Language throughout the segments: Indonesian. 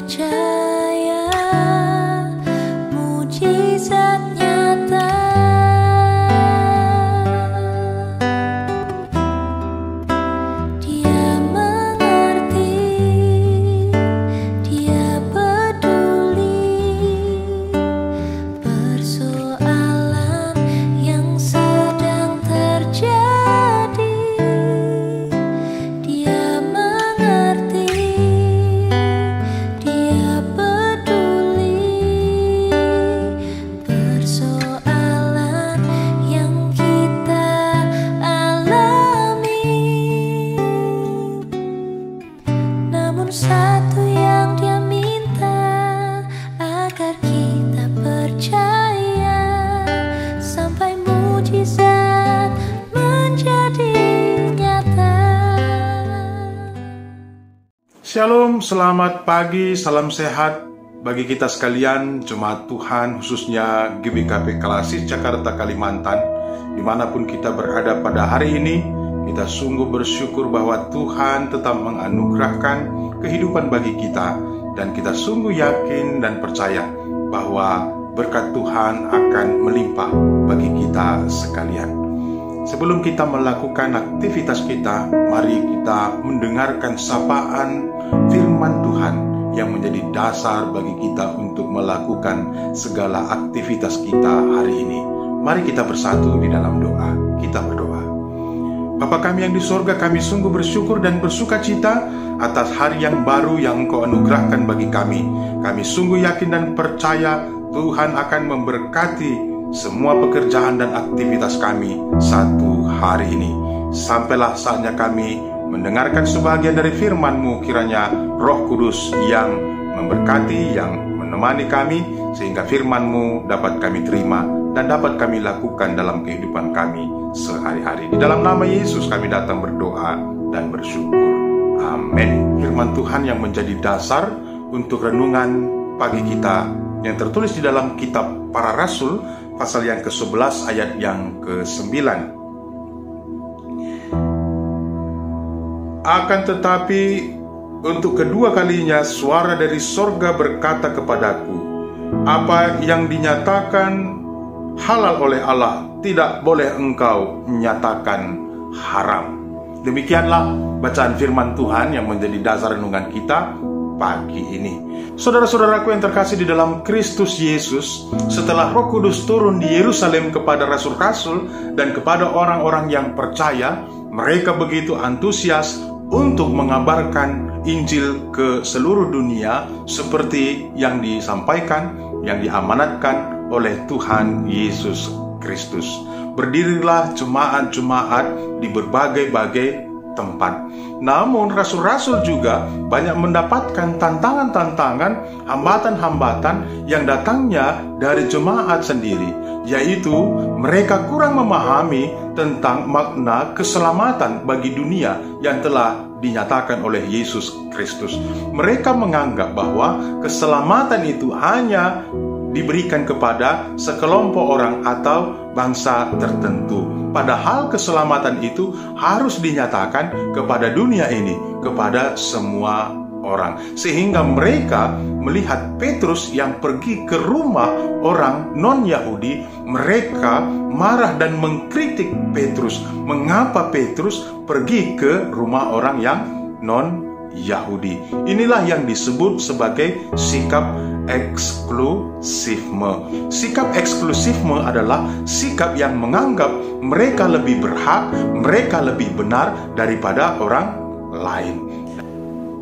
percaya mujizat nyata. Dia mengerti, dia peduli persoalan yang sedang terjadi. Dia mengerti, dia peduli persoalan yang kita alami. Namun satu yang dia minta, agar kita percaya sampai mujizat menjadi nyata. Shalom, selamat pagi, salam sehat bagi kita sekalian, jemaat Tuhan, khususnya GBKP Klasis Jakarta, Kalimantan. Dimanapun kita berada pada hari ini, kita sungguh bersyukur bahwa Tuhan tetap menganugerahkan kehidupan bagi kita, dan kita sungguh yakin dan percaya bahwa berkat Tuhan akan melimpah bagi kita sekalian. Sebelum kita melakukan aktivitas kita, mari kita mendengarkan sapaan firman Tuhan yang menjadi dasar bagi kita untuk melakukan segala aktivitas kita hari ini. Mari kita bersatu di dalam doa. Kita berdoa. Bapa kami yang di sorga, kami sungguh bersyukur dan bersuka cita atas hari yang baru yang Engkau anugerahkan bagi kami. Kami sungguh yakin dan percaya Tuhan akan memberkati semua pekerjaan dan aktivitas kami satu hari ini. Sampailah saatnya kami mendengarkan sebagian dari firman-Mu, kiranya Roh Kudus yang memberkati, yang menemani kami, sehingga firman-Mu dapat kami terima dan dapat kami lakukan dalam kehidupan kami sehari-hari. Di dalam nama Yesus kami datang berdoa dan bersyukur. Amin. Firman Tuhan yang menjadi dasar untuk renungan pagi kita yang tertulis di dalam kitab Para Rasul pasal yang ke-11 ayat yang ke-9. Akan tetapi untuk kedua kalinya suara dari sorga berkata kepadaku, apa yang dinyatakan halal oleh Allah tidak boleh engkau nyatakan haram. Demikianlah bacaan firman Tuhan yang menjadi dasar renungan kita pagi ini. Saudara-saudaraku yang terkasih di dalam Kristus Yesus, setelah Roh Kudus turun di Yerusalem kepada rasul-rasul dan kepada orang-orang yang percaya, mereka begitu antusias untuk mengabarkan Injil ke seluruh dunia seperti yang disampaikan, yang diamanatkan oleh Tuhan Yesus Kristus. Berdirilah jemaat-jemaat di berbagai-bagai tempat. Namun rasul-rasul juga banyak mendapatkan tantangan-tantangan, hambatan-hambatan yang datangnya dari jemaat sendiri, yaitu mereka kurang memahami tentang makna keselamatan bagi dunia yang telah dinyatakan oleh Yesus Kristus. Mereka menganggap bahwa keselamatan itu hanya diberikan kepada sekelompok orang atau bangsa tertentu. Padahal keselamatan itu harus dinyatakan kepada dunia ini, kepada semua orang. Sehingga mereka melihat Petrus yang pergi ke rumah orang non-Yahudi, mereka marah dan mengkritik Petrus. Mengapa Petrus pergi ke rumah orang yang non-Yahudi? Inilah yang disebut sebagai sikap eksklusifme. Sikap eksklusifme adalah sikap yang menganggap mereka lebih berhak, mereka lebih benar daripada orang lain.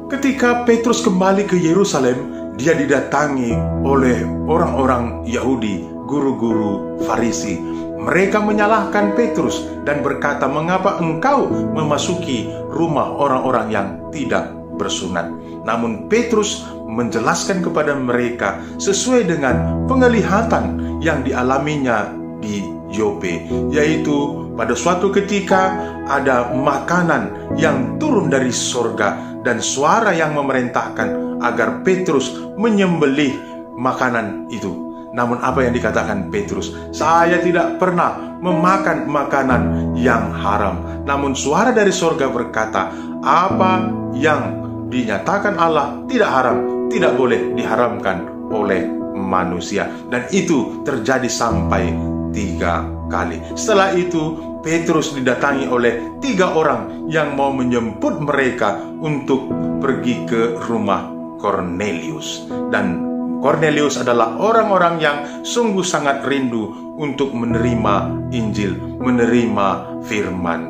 Ketika Petrus kembali ke Yerusalem, dia didatangi oleh orang-orang Yahudi, guru-guru Farisi. Mereka menyalahkan Petrus dan berkata, mengapa engkau memasuki rumah orang-orang yang tidak bersunat? Namun Petrus menjelaskan kepada mereka sesuai dengan penglihatan yang dialaminya di Yope, yaitu pada suatu ketika ada makanan yang turun dari sorga dan suara yang memerintahkan agar Petrus menyembelih makanan itu. Namun apa yang dikatakan Petrus? Saya tidak pernah memakan makanan yang haram. Namun suara dari sorga berkata, apa yang dinyatakan Allah tidak haram, tidak boleh diharamkan oleh manusia. Dan itu terjadi sampai 3 kali. Setelah itu Petrus didatangi oleh 3 orang yang mau menjemput mereka untuk pergi ke rumah Kornelius. Dan Kornelius adalah orang-orang yang sungguh sangat rindu untuk menerima Injil, menerima firman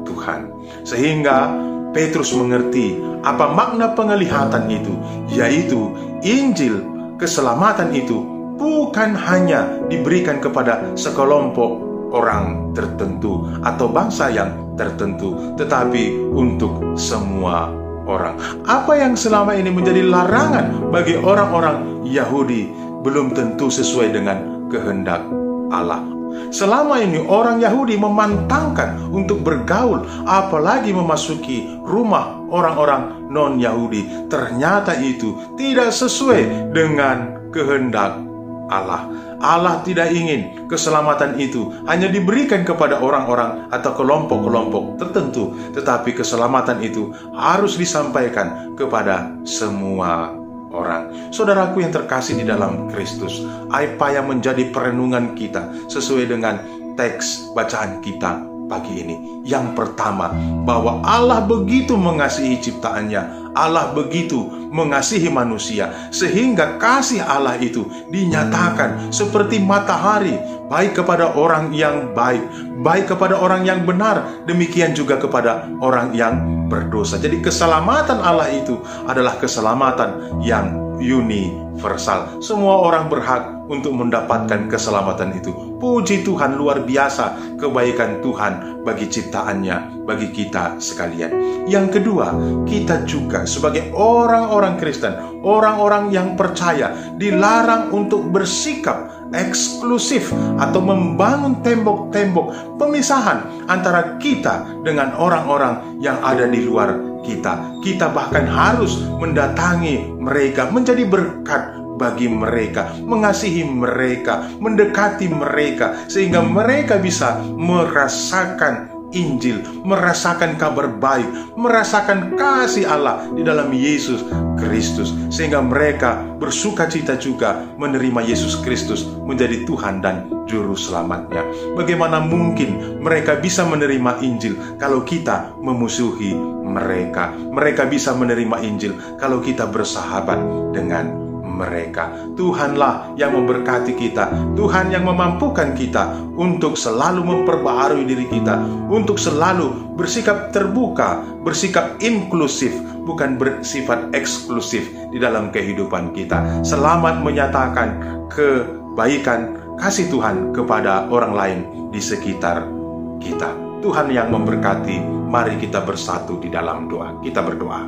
Tuhan. Sehingga Petrus mengerti apa makna penglihatan itu, yaitu Injil keselamatan itu bukan hanya diberikan kepada sekelompok orang tertentu atau bangsa yang tertentu, tetapi untuk semua orang. Apa yang selama ini menjadi larangan bagi orang-orang Yahudi belum tentu sesuai dengan kehendak Allah. Selama ini orang Yahudi memantangkan untuk bergaul, apalagi memasuki rumah orang-orang non-Yahudi. Ternyata itu tidak sesuai dengan kehendak Allah. Allah tidak ingin keselamatan itu hanya diberikan kepada orang-orang atau kelompok-kelompok tertentu, tetapi keselamatan itu harus disampaikan kepada semua orang. Saudaraku yang terkasih di dalam Kristus, apa yang menjadi perenungan kita sesuai dengan teks bacaan kita pagi ini? Yang pertama, bahwa Allah begitu mengasihi ciptaannya, Allah begitu mengasihi manusia, sehingga kasih Allah itu dinyatakan seperti matahari, baik kepada orang yang baik, baik kepada orang yang benar, demikian juga kepada orang yang berdosa. Jadi keselamatan Allah itu adalah keselamatan yang universal. Semua orang berhak untuk mendapatkan keselamatan itu. Puji Tuhan, luar biasa kebaikan Tuhan bagi ciptaannya, bagi kita sekalian. Yang kedua, kita juga sebagai orang-orang Kristen, orang-orang yang percaya, dilarang untuk bersikap eksklusif atau membangun tembok-tembok pemisahan antara kita dengan orang-orang yang ada di luar kita. Kita bahkan harus mendatangi mereka, menjadi berkat bagi mereka, mengasihi mereka, mendekati mereka, sehingga mereka bisa merasakan Injil, merasakan kabar baik, merasakan kasih Allah di dalam Yesus Kristus, sehingga mereka bersukacita juga menerima Yesus Kristus menjadi Tuhan dan Juru Selamatnya. Bagaimana mungkin mereka bisa menerima Injil kalau kita memusuhi mereka? Mereka bisa menerima Injil kalau kita bersahabat dengan mereka. Tuhanlah yang memberkati kita, Tuhan yang memampukan kita untuk selalu memperbaharui diri kita, untuk selalu bersikap terbuka, bersikap inklusif, bukan bersifat eksklusif di dalam kehidupan kita. Selamat menyatakan kebaikan kasih Tuhan kepada orang lain di sekitar kita. Tuhan yang memberkati. Mari kita bersatu di dalam doa. Kita berdoa.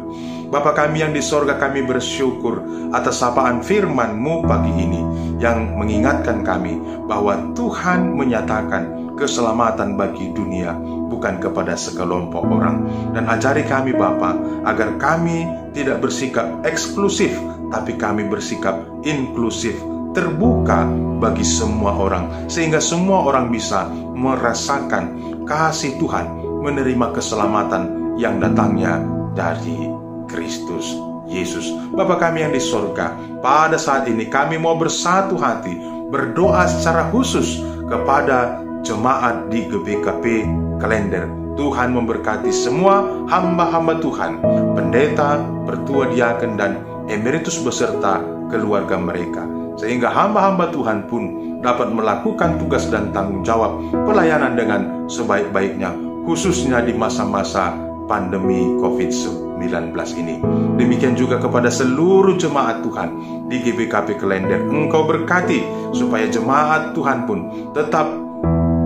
Bapa kami yang di sorga, kami bersyukur atas sapaan firman-Mu pagi ini yang mengingatkan kami bahwa Tuhan menyatakan keselamatan bagi dunia, bukan kepada sekelompok orang. Dan ajari kami Bapa, agar kami tidak bersikap eksklusif, tapi kami bersikap inklusif, terbuka bagi semua orang, sehingga semua orang bisa merasakan kasih Tuhan, menerima keselamatan yang datangnya dari Kristus Yesus. Bapa kami yang di sorga, pada saat ini kami mau bersatu hati, berdoa secara khusus kepada jemaat di GBKP Klender. Tuhan memberkati semua hamba-hamba Tuhan, pendeta, pertua diaken, dan emeritus beserta keluarga mereka, sehingga hamba-hamba Tuhan pun dapat melakukan tugas dan tanggung jawab pelayanan dengan sebaik-baiknya, khususnya di masa-masa pandemi COVID-19 ini. Demikian juga kepada seluruh jemaat Tuhan di GBKP Klender. Engkau berkati supaya jemaat Tuhan pun tetap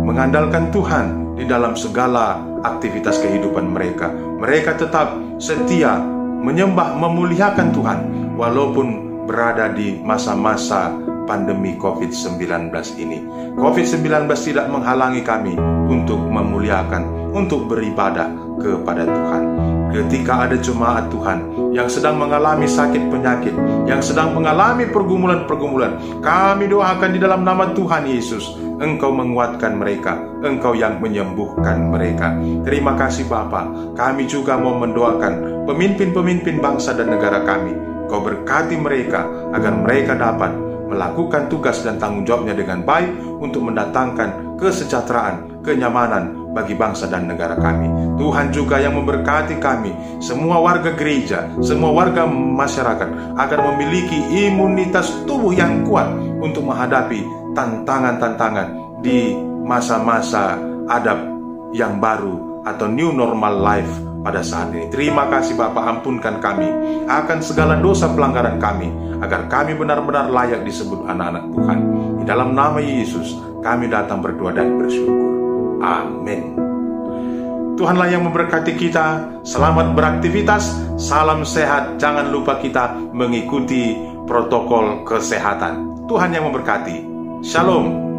mengandalkan Tuhan di dalam segala aktivitas kehidupan mereka. Mereka tetap setia menyembah, memuliakan Tuhan walaupun berada di masa-masa pandemi COVID-19 ini. COVID-19 tidak menghalangi kami untuk memuliakan, untuk beribadah kepada Tuhan. Ketika ada jemaat Tuhan yang sedang mengalami sakit penyakit, yang sedang mengalami pergumulan-pergumulan, kami doakan di dalam nama Tuhan Yesus, Engkau menguatkan mereka, Engkau yang menyembuhkan mereka. Terima kasih Bapa. Kami juga mau mendoakan pemimpin-pemimpin bangsa dan negara kami, Kau berkati mereka agar mereka dapat melakukan tugas dan tanggung jawabnya dengan baik untuk mendatangkan kesejahteraan, kenyamanan bagi bangsa dan negara kami. Tuhan juga yang memberkati kami, semua warga gereja, semua warga masyarakat, agar memiliki imunitas tubuh yang kuat untuk menghadapi tantangan-tantangan di masa-masa adab yang baru atau new normal life pada saat ini. Terima kasih Bapa, ampunkan kami akan segala dosa pelanggaran kami, agar kami benar-benar layak disebut anak-anak Tuhan. Di dalam nama Yesus kami datang berdoa dan bersyukur. Amin. Tuhanlah yang memberkati kita. Selamat beraktivitas, salam sehat. Jangan lupa kita mengikuti protokol kesehatan. Tuhan yang memberkati. Shalom.